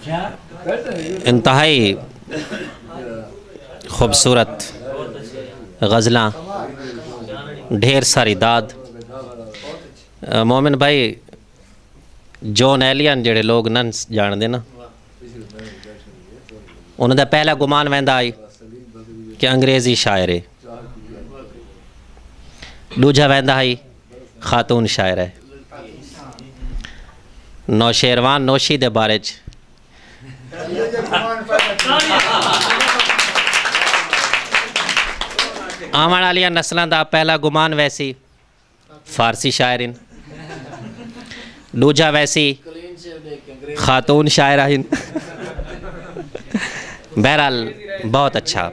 इंतहाई खूबसूरत गज़लां, ढेर सारी दाद। मोमिन भाई जॉन एलियन जेड़े लोग न जानते ना, उन्होंने पहला गुमान वैंदा आई कि अंग्रेज़ी शायर है, दूजा वैंदा आई खातून शायर है। नौशेरवान नौशी दे बारे च आवन वाली नस्लों का पहला गुमान वैसी फारसी शायरीन, दूजा वैसी खातून शायरीन। बहरहाल बहुत अच्छा,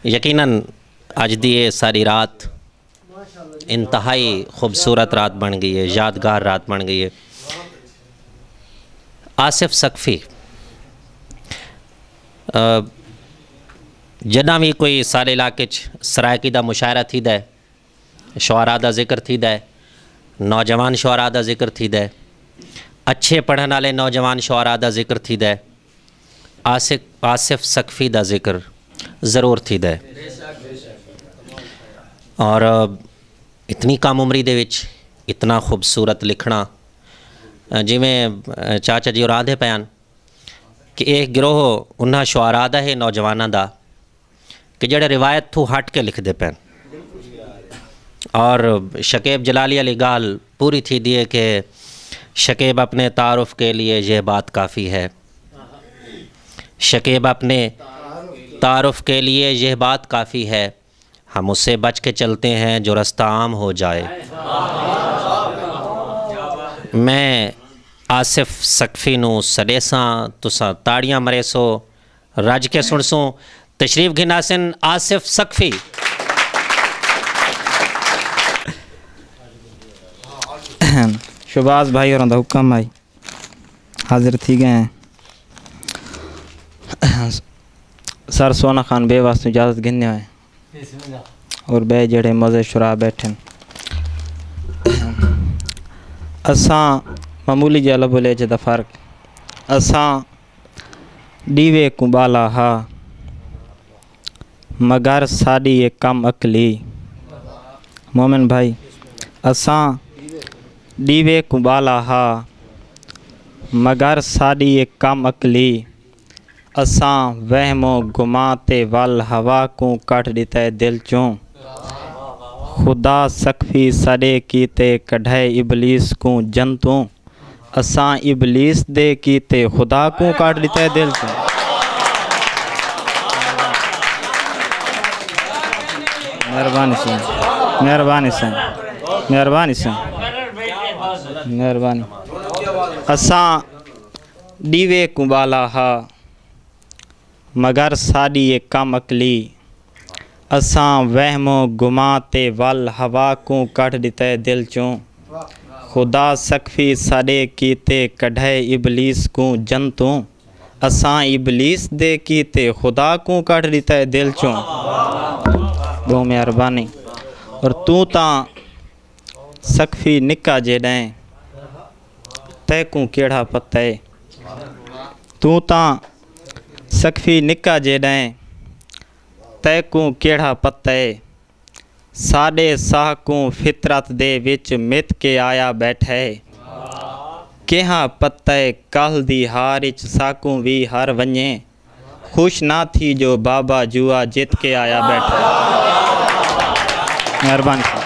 यकीनन अज दी ये सारी रात इंतहाई खूबसूरत रात बन गई है, यादगार रात बन गई है। आसिफ सकफ़ी जदा भी कोई सारे इलाके सरायकी का मुशायरा थी है, शुआरा का जिक्र थी है, नौजवान शुआरा का जिक्र थी है, अच्छे पढ़ने वाले नौजवान शुआरा का जिक्र थी है, आसिफ सकफ़ी का जिक्र ज़रूर थी है। और इतनी कम उम्री दे विच इतना खूबसूरत लिखना, जिमें चाचा जी और आधे पैन कि एक गिरोह उन्होंने शुआरा दा है, नौजवानों का, कि जड़े रिवायत तो हट के लिखते पैन। और शकीब जलाली वाली गाल पूरी थी दी है कि शकीब अपने तारुफ़ के लिए यह बात काफ़ी है, शकीब अपने तारुफ़ के लिए यह बात काफ़ी है, हम उससे बच के चलते हैं जो रास्ता आम हो जाए। मैं आसिफ सकफ़ी नू सडेसा, तुसा ताड़ियाँ मरेसो, रज के सुनसो। तशरीफ गिनासन आसिफ सकफ़ी। शुबाज भाई और हुक्म भाई हाजिर थी गए हैं। सर सोना खान बेवास इजाज़त गिनने आए और बे जड़े मज़े शुरा बैठन। असां मामूली जल बोले ज फ़र्क, असां दीवे को बाला हा मगर साड़ी ये कम अकली। मोमिन भाई असां दीवे को बाला हा मगर साड़ी ये कम अकली, असां वहमो गुमा ते वल हवा को कट दिता दिल चों, खुदा सकफ़ी सड़े कीते कढ़े इबलीस को जंतू, असां इबलीस दे कीते खुदा को काट दिता दिल चों। मेहरबानी से, मेहरबानी से, मेहरबानी से, मेहरबानी। असां दीवे को बाला हा मगर साड़ी ये कम अकली, असां वहमो गुमा ते वल हवा को कट दिता दिल चों, खुदा सकफ़ी सड़े कीते कढ़े इबलीस को जंतू, असां इबलीस दे कीते खुदा को कट दिता दिल चों। बहुत मेहरबानी। और तू ता सकफ़ी निका जेॾैं तै को केड़ा पता है, तू ता सकफ़ी निका जेॾैं तै को केड़ा पता है, साढ़े साह को फितरत दे विच मित के आया बैठा है, केहा पता है कल दी हार इच साकू भी हर वञे, खुश ना थी जो बाबा जुआ जित के आया बैठा है। मेहरबानी सर,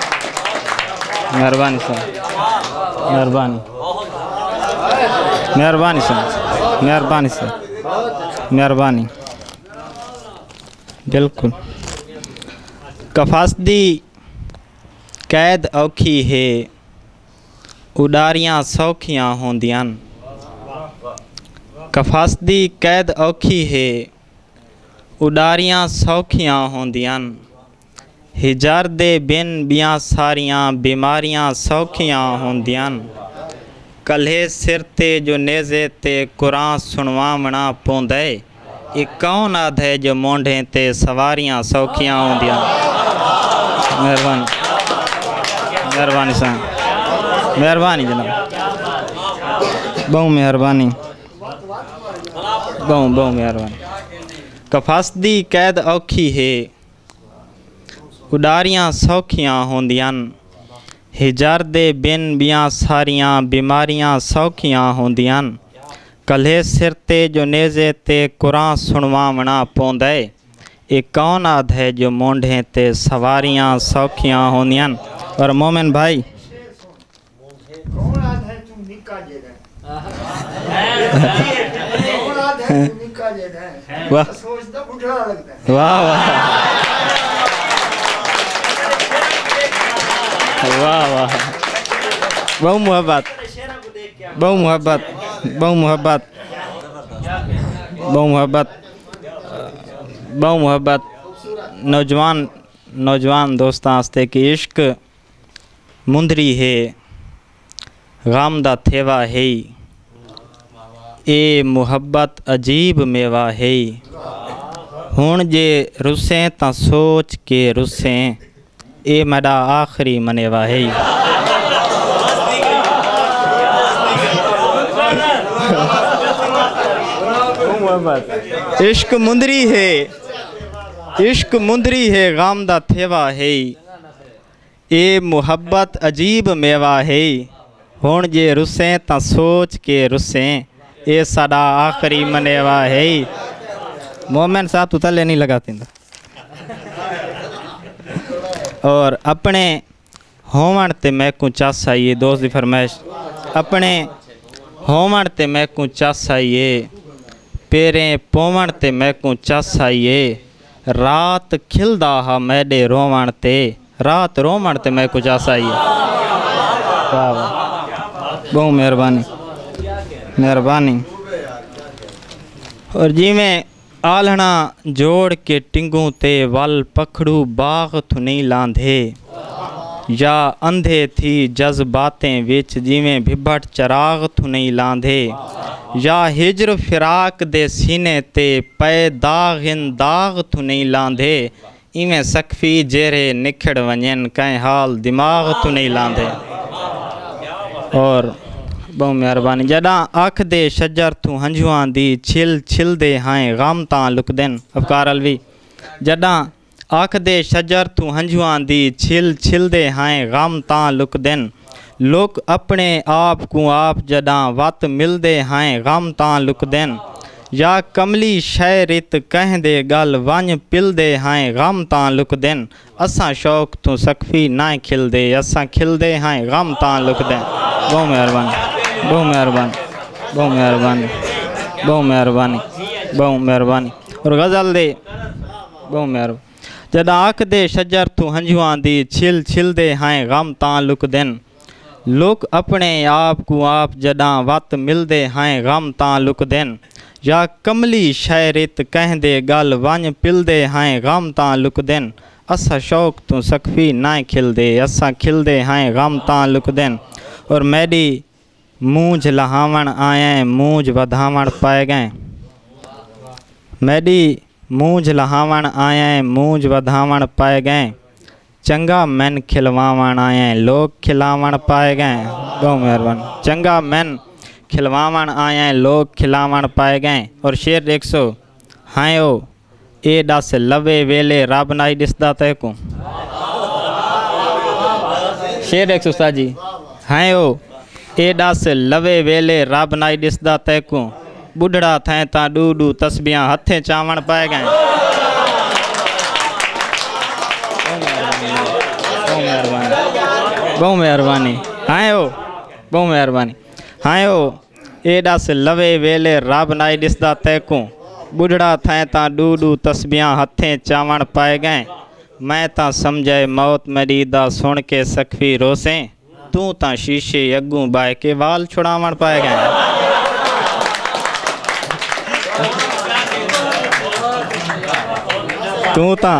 मेहरबानी सर, मेहरबानी, मेहरबानी सर, मेहरबानी सर, मेहरबानी। बिल्कुल कफासदी कैद औखी है, उडारियां सौखियां होंदियां। कफासदी कैद औखी है, उडारियां सौखियां होंदियां। हिजार दे बिन बियां सारियां बीमारियां सौखियां होंदियां। कल्हे सिर ते जो नेज़े ते कुरान सुनवावना पौंदा है, ये कौन आद है जो मोंढे ते सवारियां सौखियां होंदियां। मेहरबानी, मेहरबानी साहब, मेहरबानी जनाब। बहु मेहरबानी, बहु मेहरबानी। कफासदी कैद औखी है, उडारियां सौखियां होंदियां, हिजर दे बिन बियां सारियां बीमारियां सौखियां होंदियां। कल्हे सिर ते जो नेज़े ते कुरान सुनवावना पौंदा है, ये कौन आद है जो मोंढे ते सवारियां सौखियां होंदियां। और मोमिन भाई वाह वाह वाह वाह, बहु मोहब्बत, बहु मोहब्बत, बहु मोहब्बत, बहु मोहब्बत, बहु मोहब्बत। नौजवान दोस्तां आस्ते कि इश्क मुंदरी है, गम दा थेवा है, ए मुहब्बत अजीब मेवा है। हुण जे रुसें तां सोच के रुसें, ए मेरा आखिरी मनेवा है। इश्क मुंदरी है, इश्क मुंदरी है, गम दा थेवा है, ए मुहब्बत अजीब मेवा है। हुण जे रुसें तां सोच के रुसें, ए साडा आखिरी मनेवा है। मोमिन साहब तू तले नहीं लगाती। और अपने होवन ते मैं को चास आइए, दोस्त की फरमाइश, अपने होवन ते मैं को चास आइए, पेरें पोवन ते मैं को चास आइए। रात खिलदा हा मैडे रोवण ते, रात रोवण ते मैं को चास आइए। वाह वाह, बहु मेहरबानी, मेहरबानी। और जिमें आलना जोड़ के टिंगू ते वल पखड़ू बाग थु नहीं लांधे, या अंधे थी जज्बातें विच जिमें भिभट चराग थु नहीं लांधे। या हिजर फिराक दे सीने ते पै दागिन दाग थु नहीं लांधे, इवें सकफी जेरे निखड़ वञन कंहिं हाल दिमाग थु नहीं लांधे। और बहु मेहरबानी। जॾां अख दे शजर तू हंझुआं दी छिल छिलदे हाय गम तां लुकदन। अफकार अलवी। जॾां अख दे शजर तू हंझुआं दी छिल छिलदे हाय गम तां लुकदन। लोक अपने आप को आप जॾां वत मिलदे हाय गम तां लुकदन। या कमली शय रित कहंदे गल वंज पिलदे हाय गम तां लुकदन। असां शौक तू सकफी ना खिलदे, असां खिलदे हाय गम तां लुकदन। बहु मेहरबानी, बहु मेहरबानी, बहु मेहरबानी, बहु मेहरबानी, बहु मेहरबानी। और गज़ल दे बहु मेहरबानी। जॾां अख दे शजर तू हंझुआं दी छिल छिलदे हाय गम तां लुकदन। लोक अपने आप को आप जॾां वत मिलदे हाय गम तां लुकदन। या कमली शय रित कहंदे गल वंज पिलदे हाय गम तां लुकदन। असां शौक तू सकफी ना खिलदे, असां खिलदे हाय गम तां लुकदन। और मैडी मूंझ लहावण आएं मूंझ वधावण पाए गए। मैडी मूंझ लहावण आएं मूंझ वधावण पाए गए। चंगा मैन खिलवावण आएं लोग खिलावण पाए गए। बहु मेहरबानी। चंगा मैन खिलवावण आएं लोग खिलावण पाए गए। और शेर 100 हायो ए दस लवे वेले रब नाई दिसदा तैको। शेर 100 जी हायो ए दस लवे वेले रब नाई दिसदा तैको। बुढ़ड़ा थे ता डू डू तस्बियां हथे चावण पाए गए। बहु मेहरबानी। हायो बहु मेहरबानी। हायो ए दस लवे वेले रब नाई दिसदा तैको। बुढ़ड़ा थे ता डू डू तस्बियां हथे चावण पाए गए। मैं ता समझे मौत मेरी दा सुन के सकफी रोसें। तू ता शीशे अगू बाय के वाल छुड़ावण पाए गए। तू ता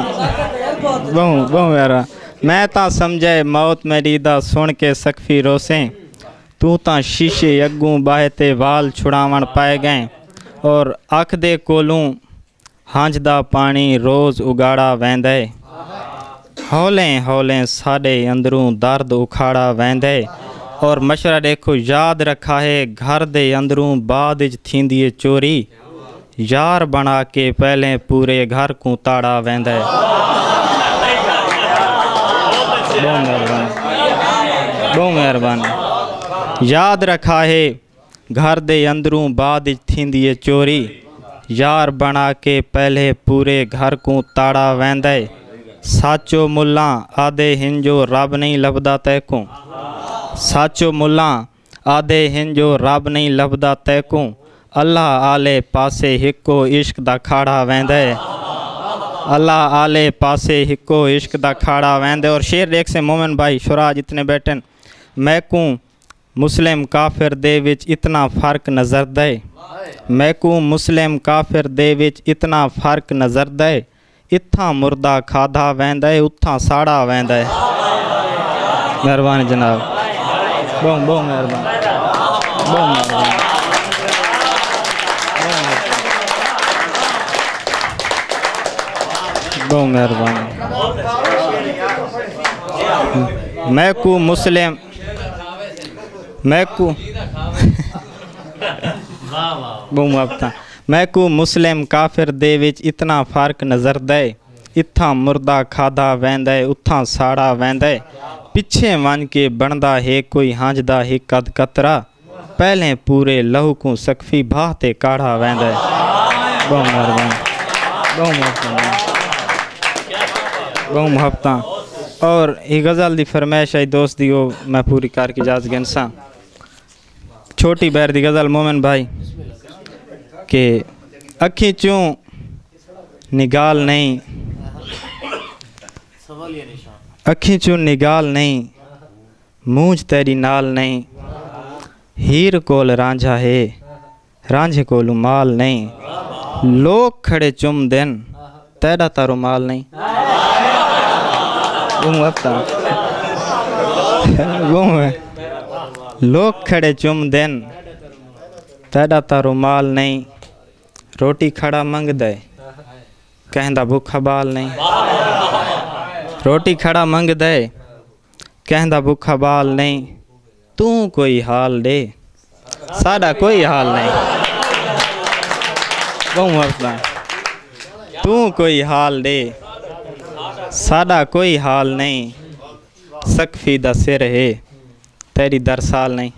बहु मेहरा। मैं ता समझे मौत मेरी दा सुन के सकफी रोसें। तू ता शीशे अगू बाहे ते वाल छुड़ावण पाए गए। और अख दे कोलों हांझदा पानी रोज़ उगाड़ा वेंदे। हौलें हौलें साडे अंदरों दर्द उखाड़ा वेंदे। और मशवरा देखो याद रखा है घर दे अंदरों बाद च थींदी है चोरी यार बना के पहले पूरे घर को ताड़ा वेंदा है। बहुत मेहरबानी। याद रखा है घर दे अंदरों बाद च थींदी है चोरी यार बना के पहले पूरे घर को ताड़ा वेंदा है। साचो मुल्ला आदे हिंजो रब नहीं लभदा तैको साचो मुल्ला आदे हिंजो रब नहीं लभदा तैको अल्लाह आले पासे हिको इश्क दा खाड़ा वेंदा है। अल्लाह आले पासे हिको इश्क दा खाड़ा वेंदे। और शेर देख से मोमिन भाई शुरा जितने बैठन मैकू मुस्लिम काफिर दे विच इतना फ़र्क नज़र दे मैकू मुस्लिम काफिर दे विच इतना फ़र्क नज़र दे इत्थां मुर्दा खाधा वेंदा है उत्थां साड़ा वेंदा है। मेहरबानी जनाब बहुत बहुत मेहरबानी बहुत मेहरबानी। बहुत मेहरबानी। मैकू मुस्लिम मैकू बहु मैकू मुस्लिम काफिर दे विच इतना फ़र्क नज़र दे इत्थां मुर्दा खाधा वेंदा है उत्थां साड़ा वेंदा है। पिछे वन के बनदा है कोई हांजदा है कद कतरा पहले पूरे लहू को सकफी बाह ते काढ़ा वेंदा है। बहुत मेहरबानी बहुत मेहरबानी बहुत मुहब्बत। और ये गज़ल दी फरमाइश आई दोस्त दी वो मैं पूरी करके इजाज़त गिनसा। छोटी बैर दी गज़ल मोमिन भाई के अखी चूं निगाल नहीं अखी चूं निगाल नहीं मूंझ तेरी नाल नहीं हीर कोल रांझा है रांझे कोल माल नहीं लोग खड़े चुम दिन तेरा तारो माल नहीं। लोग खड़े चुम दिन तेरा तारो माल नहीं रोटी खड़ा मंग दे कहंदा भूखा बाल नहीं रोटी खड़ा मंग दे कहंदा भूखा बाल नहीं तू कोई हाल दे साडा कोई हाल नहीं। तू कोई हाल दे साडा कोई हाल नहीं सकफी दा सिर है तेरी दरसाल नहीं।